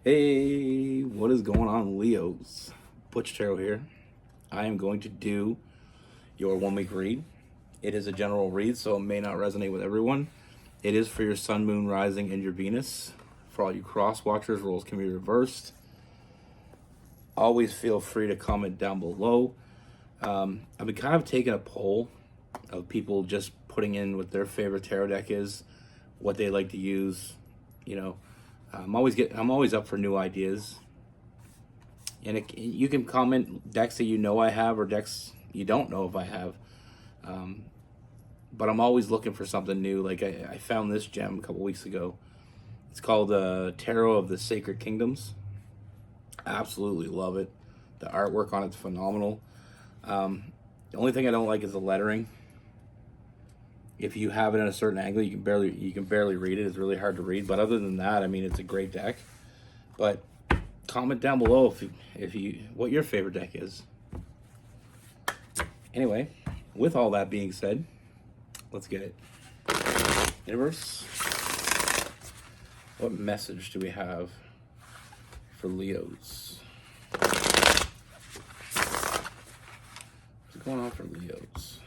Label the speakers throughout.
Speaker 1: Hey, what is going on, Leos? Butch Tarot here. I am going to do your 1 week read. It is a general read, so it may not resonate with everyone. It is for your Sun, Moon, Rising, and your Venus. For all you cross watchers, roles can be reversed. Always feel free to comment down below. I've been kind of taking a poll of people just putting in what their favorite tarot deck is, what they like to use. You know, I'm always up for new ideas. And you can comment decks that you know I have or decks you don't know if I have. But I'm always looking for something new. Like I found this gem a couple weeks ago. It's called Tarot of the Sacred Kingdoms. Absolutely love it. The artwork on it's phenomenal. The only thing I don't like is the lettering. If you have it in a certain angle, you can barely read it. It's really hard to read. But other than that, I mean, it's a great deck. But comment down below if you what your favorite deck is. Anyway, with all that being said, let's get it. Universe, what message do we have for Leos? What's going on for Leos?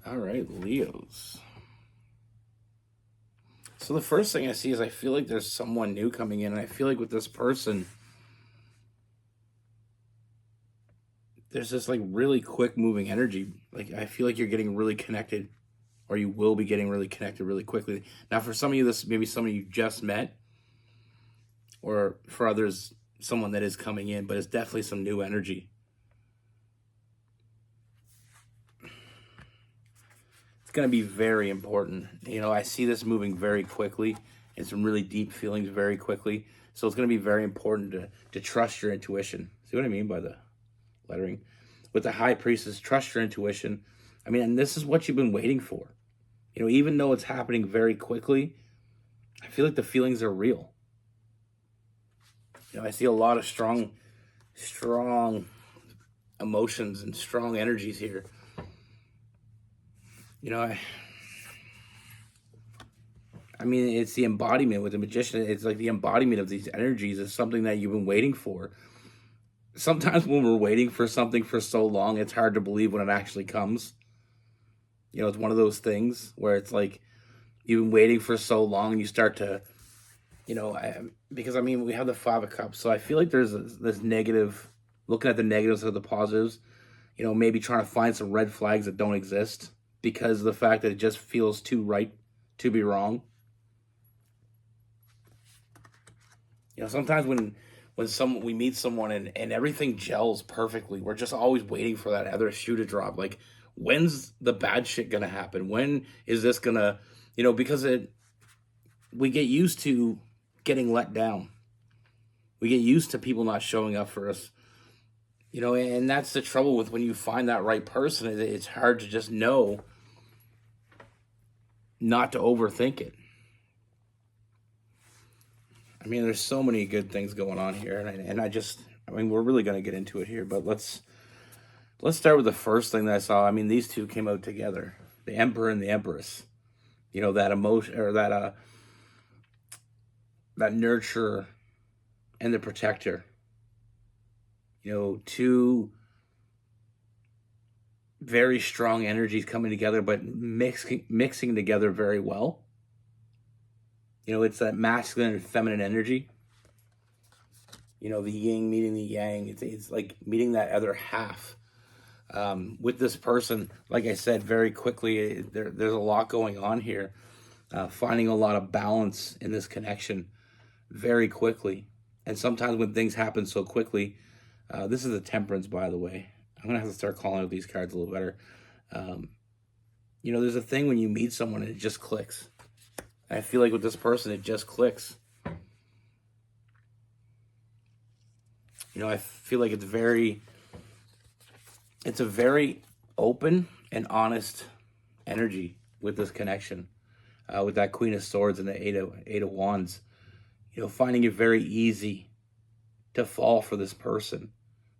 Speaker 1: All right, Leos. So the first thing I see is I feel like there's someone new coming in, and I feel like with this person, there's this like really quick moving energy. Like I feel like you're getting really connected, or you will be getting really connected really quickly. Now, for some of you, this maybe someone you just met, or for others, someone that is coming in, but it's definitely some new energy. It's going to be very important. You know, I see this moving very quickly and some really deep feelings very quickly. So it's going to be very important to trust your intuition. See what I mean by the lettering? With the High Priestess, trust your intuition. I mean, and this is what you've been waiting for. You know, even though it's happening very quickly, I feel like the feelings are real. You know, I see a lot of strong emotions and strong energies here. You know, I mean, it's the embodiment with the Magician. It's like the embodiment of these energies is something that you've been waiting for. Sometimes when we're waiting for something for so long, it's hard to believe when it actually comes. You know, it's one of those things where it's like you've been waiting for so long and you start to, you know, because I mean, we have the Five of Cups. So I feel like there's this negative, looking at the negatives of the positives, you know, maybe trying to find some red flags that don't exist because of the fact that it just feels too right to be wrong. You know, sometimes when we meet someone and everything gels perfectly, we're just always waiting for that other shoe to drop. Like, when's the bad shit gonna happen? When is this gonna, you know, because we get used to getting let down. We get used to people not showing up for us. You know, and that's the trouble with when you find that right person. It's hard to just know not to overthink it. I mean, there's so many good things going on here, and I mean, we're really going to get into it here, but let's start with the first thing that I saw. I mean, these two came out together, the Emperor and the Empress. You know, that emotion, or that nurturer and the protector. You know, two very strong energies coming together, but mixing together very well. You know, it's that masculine and feminine energy. You know, the yin meeting the yang. It's like meeting that other half. With this person, like I said, very quickly, there's a lot going on here. Finding a lot of balance in this connection very quickly. And sometimes when things happen so quickly, this is the temperance, by the way. I'm going to have to start calling out these cards a little better. You know, there's a thing when you meet someone and it just clicks. I feel like with this person, it just clicks. You know, I feel like it's a very open and honest energy with this connection. With that Queen of Swords and the Eight of Wands. You know, finding it very easy to fall for this person.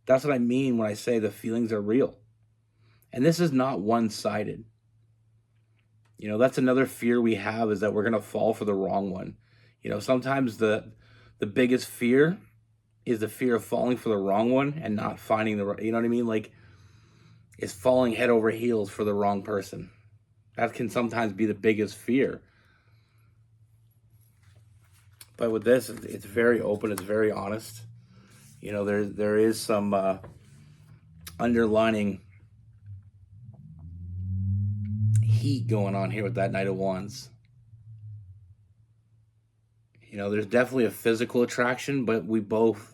Speaker 1: That's what I mean when I say the feelings are real. And this is not one-sided. You know, that's another fear we have, is that we're going to fall for the wrong one. You know, sometimes the biggest fear is the fear of falling for the wrong one and not finding the right, you know what I mean? Like, it's falling head over heels for the wrong person. That can sometimes be the biggest fear. But with this, it's very open, it's very honest. You know, there is some underlining heat going on here with that Knight of Wands. You know, there's definitely a physical attraction, but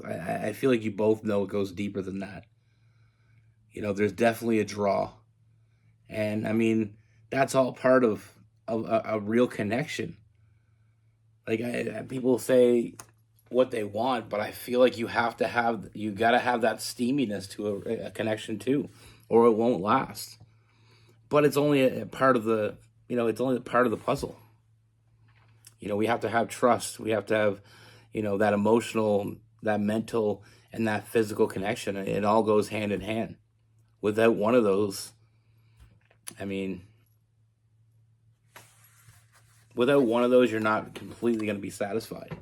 Speaker 1: I feel like you both know it goes deeper than that. You know, there's definitely a draw. And I mean, that's all part of a real connection. Like, people say what they want, but I feel like you gotta have that steaminess to a connection too, or it won't last. But it's only a part of the, you know, it's only a part of the puzzle. You know, we have to have trust. We have to have, you know, that emotional, that mental, and that physical connection. It all goes hand in hand. Without one of those, I mean, without one of those, you're not completely going to be satisfied.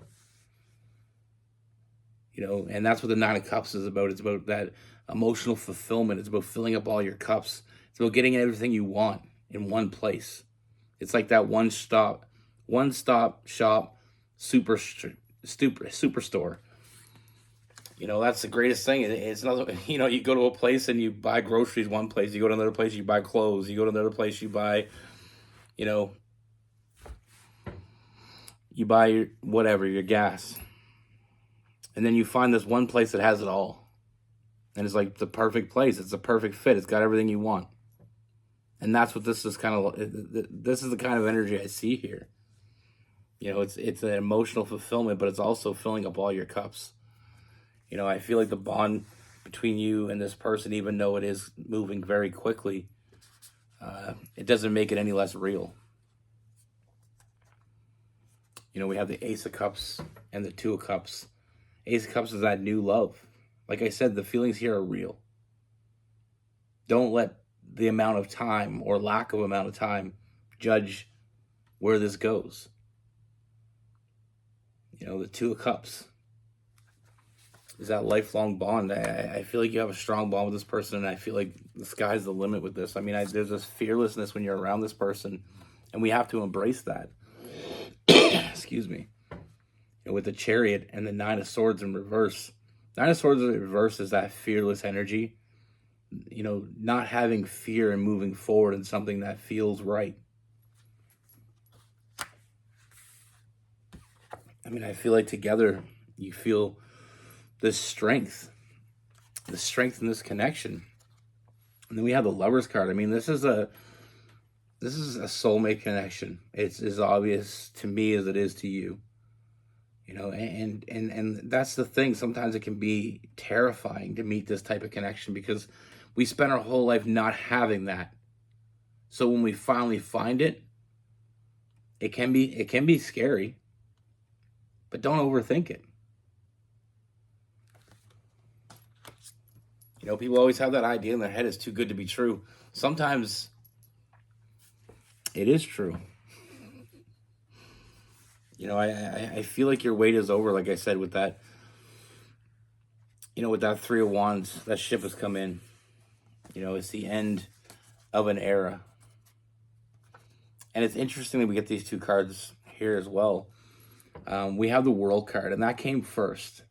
Speaker 1: You know, and that's what the Nine of Cups is about. It's about that emotional fulfillment. It's about filling up all your cups. It's about getting everything you want in one place. It's like that one-stop shop superstore. You know, that's the greatest thing. It's not, you know, you go to a place and you buy groceries one place. You go to another place, you buy clothes. You go to another place, you buy, you know, you buy your whatever, your gas. And then you find this one place that has it all. And it's like the perfect place. It's the perfect fit. It's got everything you want. And that's what this is this is the kind of energy I see here. You know, it's an emotional fulfillment, but it's also filling up all your cups. You know, I feel like the bond between you and this person, even though it is moving very quickly, it doesn't make it any less real. You know, we have the Ace of Cups and the Two of Cups. Ace of Cups is that new love. Like I said, the feelings here are real. Don't let the amount of time or lack of amount of time judge where this goes. You know, the Two of Cups is that lifelong bond. I feel like you have a strong bond with this person, and I feel like the sky's the limit with this. I mean, there's this fearlessness when you're around this person, and we have to embrace that. Excuse me. You know, with the Chariot and the Nine of Swords in reverse. Nine of Swords in reverse is that fearless energy. You know, not having fear and moving forward in something that feels right. I mean, I feel like together you feel this strength, in this connection. And then we have the Lovers card. I mean, this is a soulmate connection. It's as obvious to me as it is to you. You know, and that's the thing. Sometimes it can be terrifying to meet this type of connection because we spend our whole life not having that. So when we finally find it, it can be scary. But don't overthink it. You know, people always have that idea in their head, it's too good to be true. Sometimes it is true. You know, I feel like your wait is over, like I said, with that, you know, with that Three of Wands, that ship has come in. You know, it's the end of an era. And it's interesting that we get these two cards here as well. We have the World card, and that came first.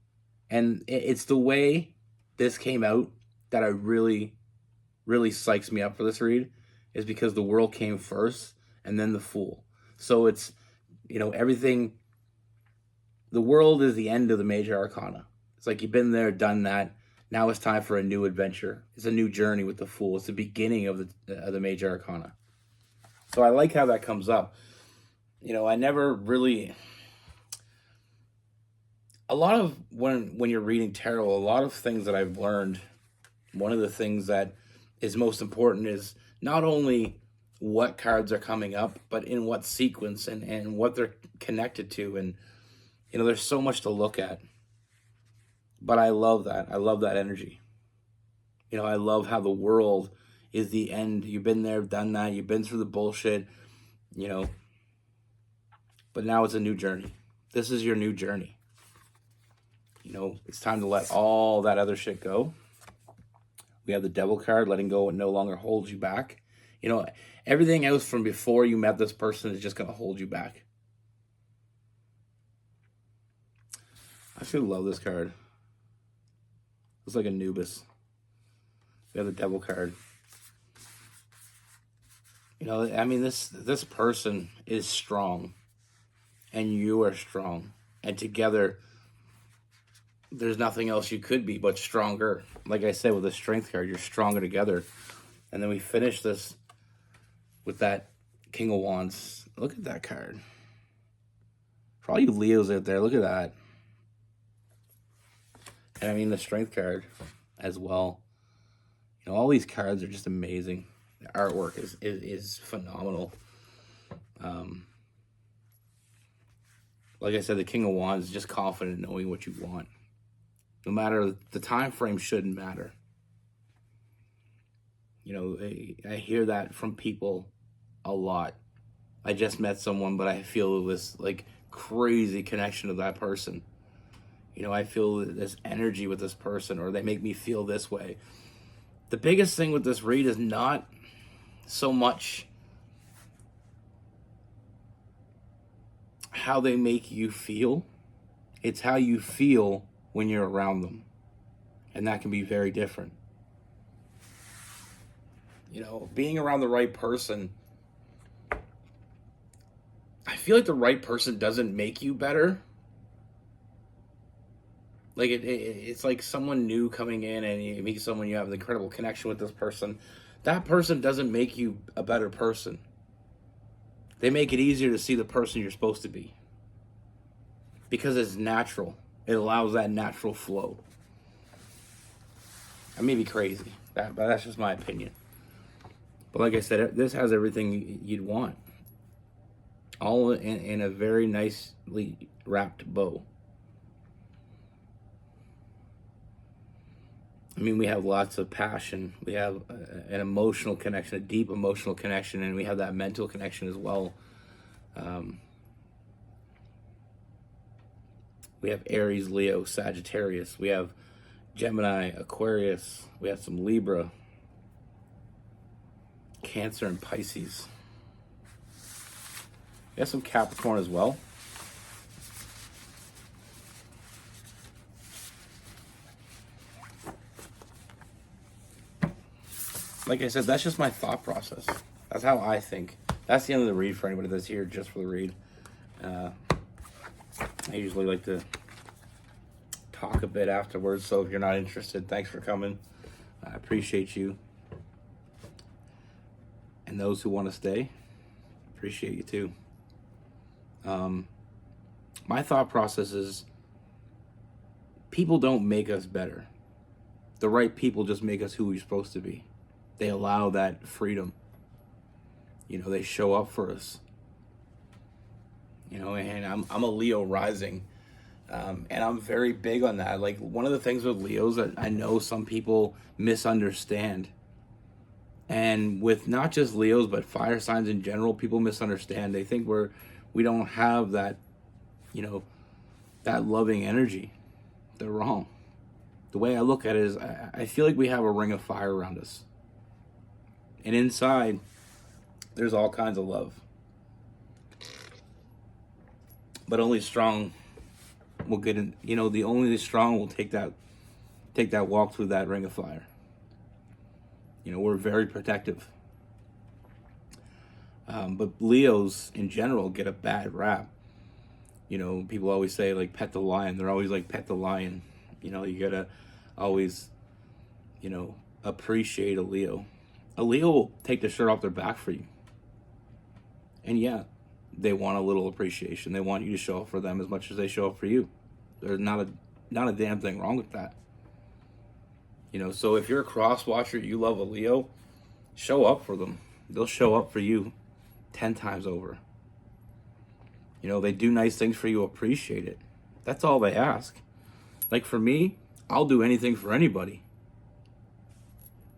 Speaker 1: And it's the way this came out that I really, really psychs me up for this read, is because the World came first and then the Fool. So it's, everything. The World is the end of the major arcana. It's like you've been there, done that. Now it's time for a new adventure. It's a new journey with the Fool. It's the beginning of the major arcana. So I like how that comes up. I never really. A lot of when you're reading tarot, a lot of things that I've learned. One of the things that is most important is not only what cards are coming up, but in what sequence and what they're connected to. And there's so much to look at. But I love that. I love that energy. I love how the World is the end. You've been there, done that. You've been through the bullshit, But now it's a new journey. This is your new journey. It's time to let all that other shit go. We have the Devil card, letting go what no longer holds you back. Everything else from before you met this person is just going to hold you back. I actually love this card. It's like Anubis. We have the Devil card. This person is strong. And you are strong. And together, there's nothing else you could be but stronger. Like I said, with the Strength card, you're stronger together. And then we finish this with that King of Wands. Look at that card. For all you Leos out there, look at that. And the Strength card as well. All these cards are just amazing. The artwork is phenomenal. Like I said, the King of Wands is just confident knowing what you want. No matter, the time frame shouldn't matter. I hear that from people a lot. I just met someone, but I feel this crazy connection to that person. I feel this energy with this person, or they make me feel this way. The biggest thing with this read is not so much how they make you feel. It's how you feel when you're around them. And that can be very different. Being around the right person, I feel like the right person doesn't make you better. Like it's like someone new coming in, and you meet someone, you have an incredible connection with this person. That person doesn't make you a better person. They make it easier to see the person you're supposed to be. Because it's natural. It allows that natural flow. I may be crazy, but that's just my opinion. But like I said, this has everything you'd want. All in a very nicely wrapped bow. We have lots of passion. We have an emotional connection, a deep emotional connection, and we have that mental connection as well. We have Aries, Leo, Sagittarius. We have Gemini, Aquarius. We have some Libra, Cancer, and Pisces. We have some Capricorn as well. Like I said, that's just my thought process. That's how I think. That's the end of the read for anybody that's here just for the read. I usually like to talk a bit afterwards, so if you're not interested, thanks for coming. I appreciate you. And those who want to stay, appreciate you too. My thought process is people don't make us better. The right people just make us who we're supposed to be. They allow that freedom. They show up for us. And I'm a Leo rising. And I'm very big on that. Like, one of the things with Leos that I know some people misunderstand, and with not just Leos, but fire signs in general, people misunderstand. They think we don't have that, that loving energy. They're wrong. The way I look at it is I feel like we have a ring of fire around us. And inside, there's all kinds of love. But only strong will get in. You know, the only the strong will take that walk through that ring of fire. You know, we're very protective. But Leos in general get a bad rap. You know, people always say like pet the lion. They're always like pet the lion. You know, you gotta always, you know, appreciate a Leo. A Leo will take the shirt off their back for you. And yeah, they want a little appreciation. They want you to show up for them as much as they show up for you. There's not a damn thing wrong with that. You know, so if you're a cross watcher, you love a Leo, show up for them. They'll show up for you 10 times over. You know, they do nice things for you, appreciate it. That's all they ask. Like for me, I'll do anything for anybody.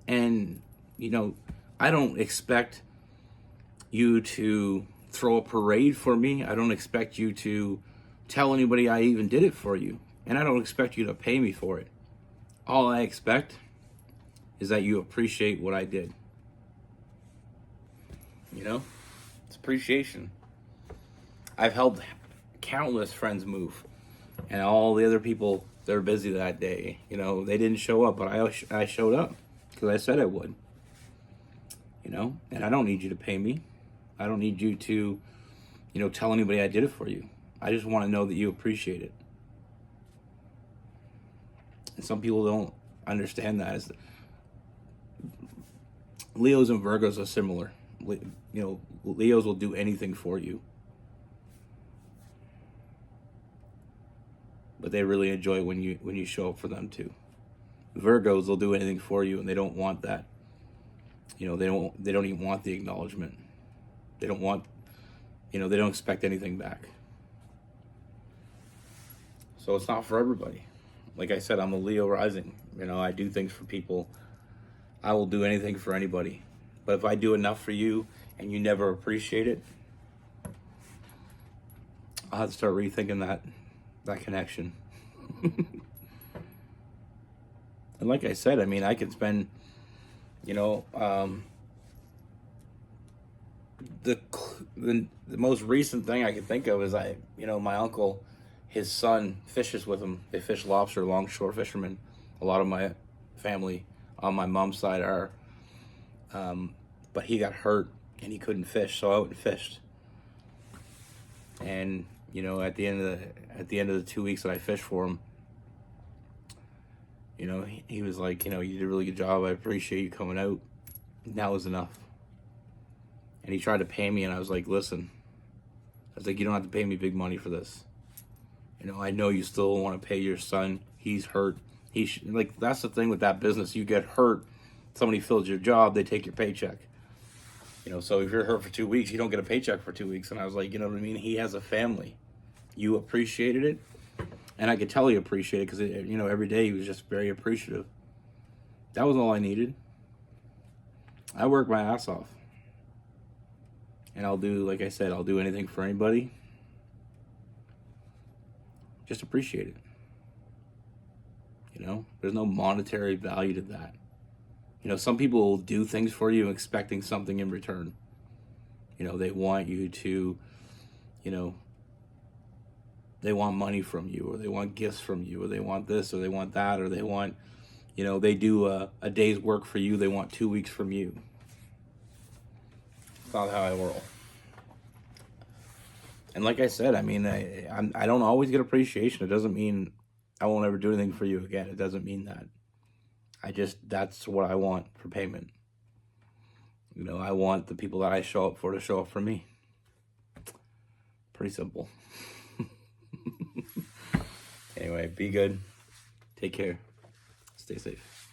Speaker 1: And, you know, I don't expect you to throw a parade for me. I don't expect you to tell anybody I even did it for you. And I don't expect you to pay me for it. All I expect is that you appreciate what I did. You know? It's appreciation. I've helped countless friends move. And all the other people, they're busy that day. You know, they didn't show up, but I showed up because I said I would. You know? And I don't need you to pay me. I don't need you to, you know, tell anybody I did it for you. I just want to know that you appreciate it. And some people don't understand that. As Leos and Virgos are similar. You know, Leos will do anything for you. But they really enjoy when you show up for them too. Virgos will do anything for you, and they don't want that. You know, they don't even want the acknowledgement. They don't want, you know, they don't expect anything back. So it's not for everybody. Like I said, I'm a Leo rising. You know, I do things for people. I will do anything for anybody. But if I do enough for you and you never appreciate it, I'll have to start rethinking that connection. And like I said, I mean, I can spend, you know, the most recent thing I can think of is my uncle, his son fishes with him. They fish lobster, longshore fishermen. A lot of my family on my mom's side are, but he got hurt and he couldn't fish, so I went and fished. And you know, at the end of the 2 weeks that I fished for him, you know, he was like, you know, you did a really good job. I appreciate you coming out. And that was enough. And he tried to pay me, and I was like, listen, I was like, you don't have to pay me big money for this. You know, I know you still want to pay your son. He's hurt. Like, that's the thing with that business. You get hurt, somebody fills your job, they take your paycheck. You know, so if you're hurt for 2 weeks, you don't get a paycheck for 2 weeks. And I was like, you know what I mean? He has a family. You appreciated it. And I could tell he appreciated it because, you know, every day he was just very appreciative. That was all I needed. I work my ass off. And I'll do, like I said, I'll do anything for anybody. Just appreciate it. You know, there's no monetary value to that. You know, some people will do things for you expecting something in return. You know, they want you to, you know, they want money from you, or they want gifts from you, or they want this, or they want that, or they want, you know, they do a day's work for you, they want 2 weeks from you. It's not how I roll. And like I said, I mean, I don't always get appreciation. It doesn't mean I won't ever do anything for you again. It doesn't mean that. That's what I want for payment. You know, I want the people that I show up for to show up for me. Pretty simple. Anyway, be good. Take care. Stay safe.